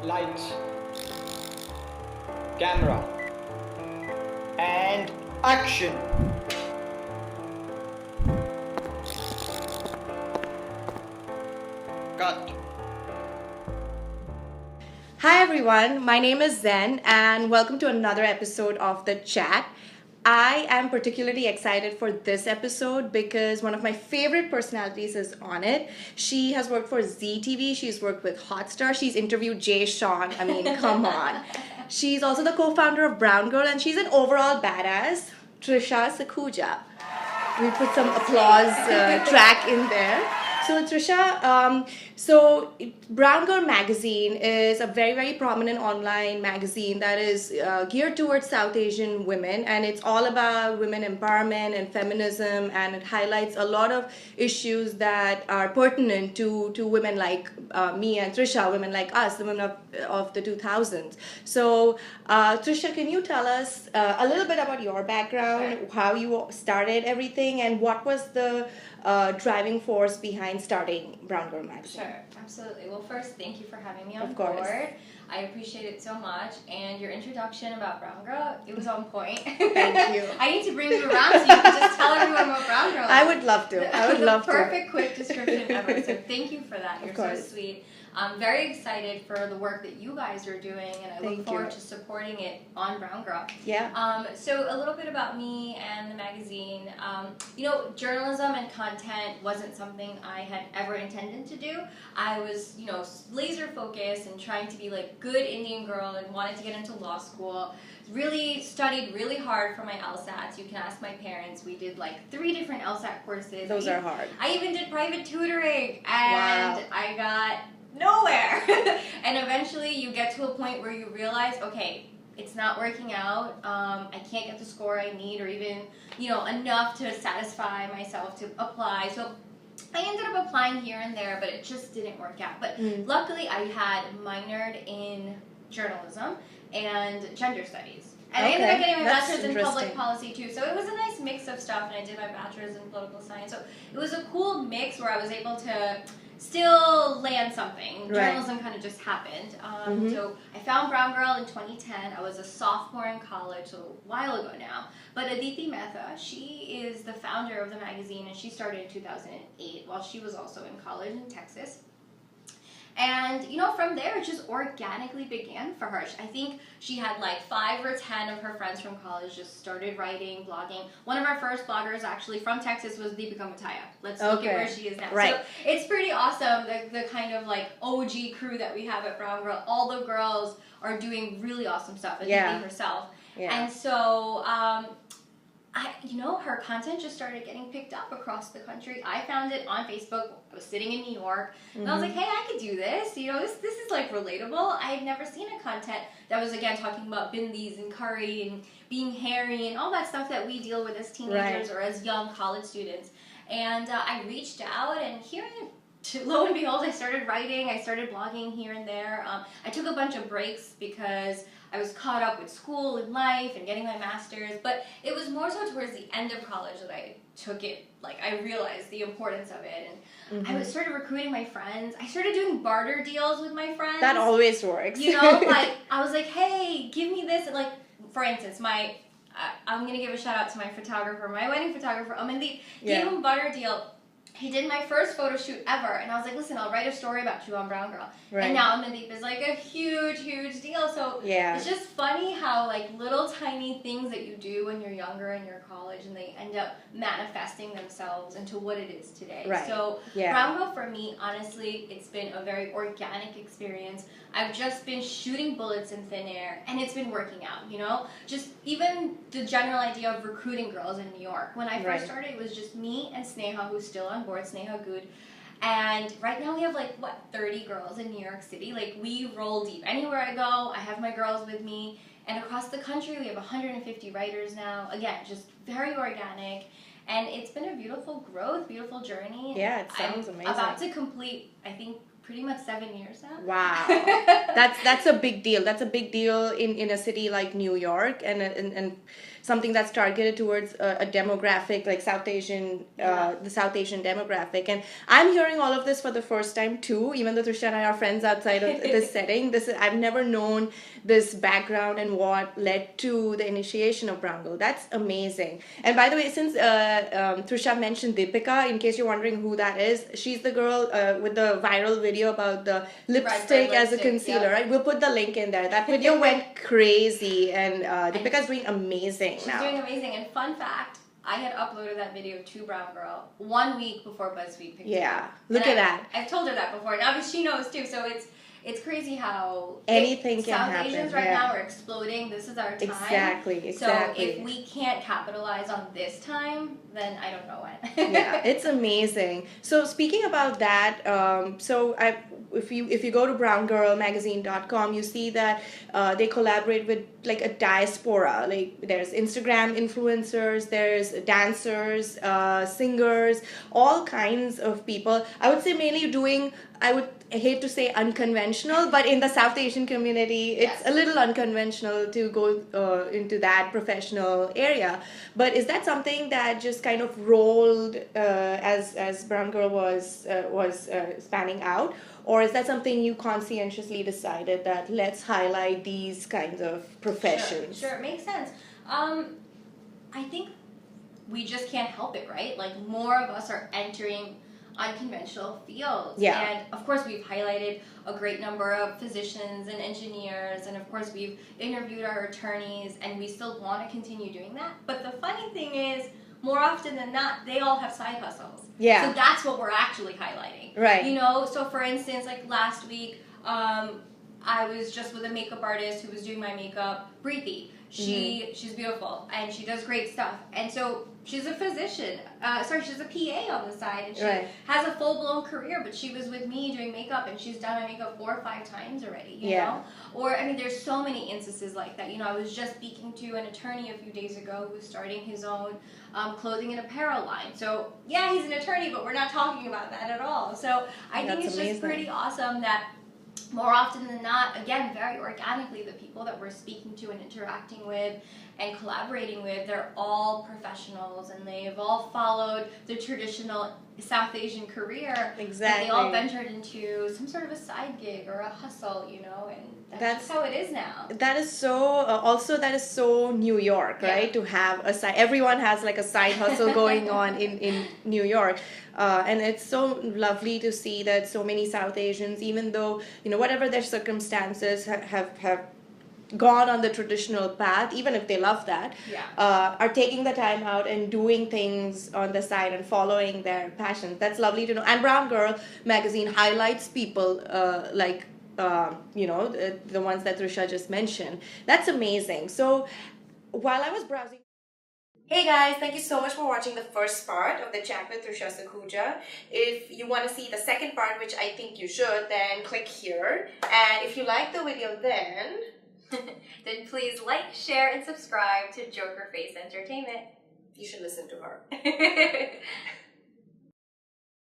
Lights, camera, and action. Cut. Hi everyone, my name is Zen and welcome to another episode of The Chat. I am particularly excited for this episode because one of my favorite personalities is on it. She has worked for ZTV, she's worked with Hotstar, she's interviewed Jay Sean. I mean, come on. She's also the co-founder of Brown Girl and she's an overall badass, Trisha Sakhuja. We put some applause track in there. So Trisha, Brown Girl magazine is a very, very prominent online magazine that is geared towards South Asian women, and it's all about women empowerment and feminism, and it highlights a lot of issues that are pertinent to women like me and Trisha, women like us, the women of the 2000s. So Trisha, can you tell us a little bit about your background, Sure. how you started everything, and what was the driving force behind starting Brown Girl magazine? Sure, absolutely. Well, first, thank you for having me on Of course. board. I appreciate it so much. And your introduction about Brown Girl, it was on point. Thank you. I need to bring you around so you can just tell everyone about Brown Girl. I would love to. I would love The to. perfect quick description ever. So thank you for that. You're so course. sweet. I'm very excited for the work that you guys are doing, and I Thank look forward you. to supporting it on Brown Girl. Yeah. So a little bit about me and the magazine. Journalism and content wasn't something I had ever intended to do. I was, laser focused and trying to be like good Indian girl and wanted to get into law school. Really studied really hard for my LSATs. You can ask my parents. We did like 3 different LSAT courses. Those are hard. I even did private tutoring, and Wow. I got nowhere. And eventually you get to a point where you realize, okay, it's not working out. I can't get the score I need, or even, enough to satisfy myself to apply. So I ended up applying here and there, but it just didn't work out. But luckily I had minored in journalism and gender studies. And I ended up getting my That's bachelor's in public interesting. policy too. So it was a nice mix of stuff, and I did my bachelor's in political science. So it was a cool mix where I was able to still land something. Right. Journalism kind of just happened. So I found Brown Girl in 2010. I was a sophomore in college, so a while ago now. But Aditi Mehta, she is the founder of the magazine, and she started in 2008 while she was also in college in Texas. And, from there, it just organically began for her. I think she had like 5 or 10 of her friends from college just started writing, blogging. One of our first bloggers actually from Texas was Deepika Mataya. Let's look at where she is now. Right. So it's pretty awesome, the kind of like OG crew that we have at Brown Girl. All the girls are doing really awesome stuff, Aditi herself. Yeah. And so, her content just started getting picked up across the country. I found it on Facebook. I was sitting in New York, and I was like, hey, I could do this. This is like relatable. I had never seen a content that was, again, talking about bindis and curry and being hairy and all that stuff that we deal with as teenagers or as young college students. And I reached out, and lo and behold, I started writing. I started blogging here and there. I took a bunch of breaks because I was caught up with school and life and getting my master's, but it was more so towards the end of college that I took it, like I realized the importance of it, and I started recruiting my friends. I started doing barter deals with my friends. That always works. Like I was like, hey, give me this, like for instance, I'm going to give a shout out to my photographer, my wedding photographer, Amandeep, gave him a barter deal. He did my first photo shoot ever, and I was like, listen, I'll write a story about you on Brown Girl. Right. And now Amandeep is like a huge, huge deal. So it's just funny how like little tiny things that you do when you're younger in your college, and they end up manifesting themselves into what it is today. Right. So Brown Girl for me, honestly, it's been a very organic experience. I've just been shooting bullets in thin air, and it's been working out, Just even the general idea of recruiting girls in New York. When I first started, it was just me and Sneha, who's still on board, Sneha Good. And right now we have 30 girls in New York City. Like, we roll deep. Anywhere I go, I have my girls with me. And across the country, we have 150 writers now. Again, just very organic. And it's been a beautiful growth, beautiful journey. Yeah, it sounds amazing. I'm about to complete, I think, pretty much 7 years now. Wow. That's a big deal. That's a big deal in a city like New York. And something that's targeted towards a demographic like South Asian, the South Asian demographic. And I'm hearing all of this for the first time too, even though Trisha and I are friends outside of this setting. I've never known this background and what led to the initiation of Brown Girl. That's amazing. And by the way, since Trisha mentioned Deepika, in case you're wondering who that is, she's the girl with the viral video about the lipstick as a concealer, right? We'll put the link in there. That video went crazy, and Deepika's doing amazing now. She's doing amazing. And fun fact, I had uploaded that video to Brown Girl 1 week before BuzzFeed picked it up. Look at that. I've told her that before, and obviously she knows too. So it's crazy how anything can happen. South Asians right now are exploding. This is our time. Exactly. So if we can't capitalize on this time, then I don't know when. Yeah, it's amazing. So speaking about that, if you go to browngirlmagazine.com, you see that they collaborate with like a diaspora. Like there's Instagram influencers, there's dancers, singers, all kinds of people. I would say mainly doing, I hate to say unconventional, but in the South Asian community, it's a little unconventional to go into that professional area. But is that something that just kind of rolled as Brown Girl was spanning out? Or is that something you conscientiously decided that let's highlight these kinds of professions? Sure, it makes sense. I think we just can't help it, right? Like more of us are entering unconventional fields. Yeah. And of course we've highlighted a great number of physicians and engineers, and of course we've interviewed our attorneys, and we still want to continue doing that. But the funny thing is, more often than not, they all have side hustles. Yeah. So that's what we're actually highlighting. Right. You know, so for instance, like last week, I was just with a makeup artist who was doing my makeup, Preeti. She's beautiful, and she does great stuff. And so she's a physician. She's a PA on the side, and she has a full-blown career, but she was with me doing makeup, and she's done my makeup 4 or 5 times already, you know? Or, I mean, there's so many instances like that. You know, I was just speaking to an attorney a few days ago who was starting his own clothing and apparel line. So, yeah, he's an attorney, but we're not talking about that at all. So I think it's just pretty awesome that more often than not, again, very organically, the people that we're speaking to and interacting with and collaborating with, they're all professionals, and they've all followed the traditional South Asian career. Exactly. They all ventured into some sort of a side gig or a hustle, you know, and that's how it is now. That is so, that is so New York, right? To have a side, everyone has like a side hustle going on in New York. And it's so lovely to see that so many South Asians, even though, you know, whatever their circumstances have gone on the traditional path, even if they love that, are taking the time out and doing things on the side and following their passions. That's lovely to know. And Brown Girl magazine highlights people like, you know, the ones that Trisha just mentioned. That's amazing. So while I was browsing... Hey guys, thank you so much for watching the first part of the chat with Trisha Sakhuja. If you want to see the second part, which I think you should, then click here. And if you like the video, then please like, share, and subscribe to JokerFace Entertainment. You should listen to her.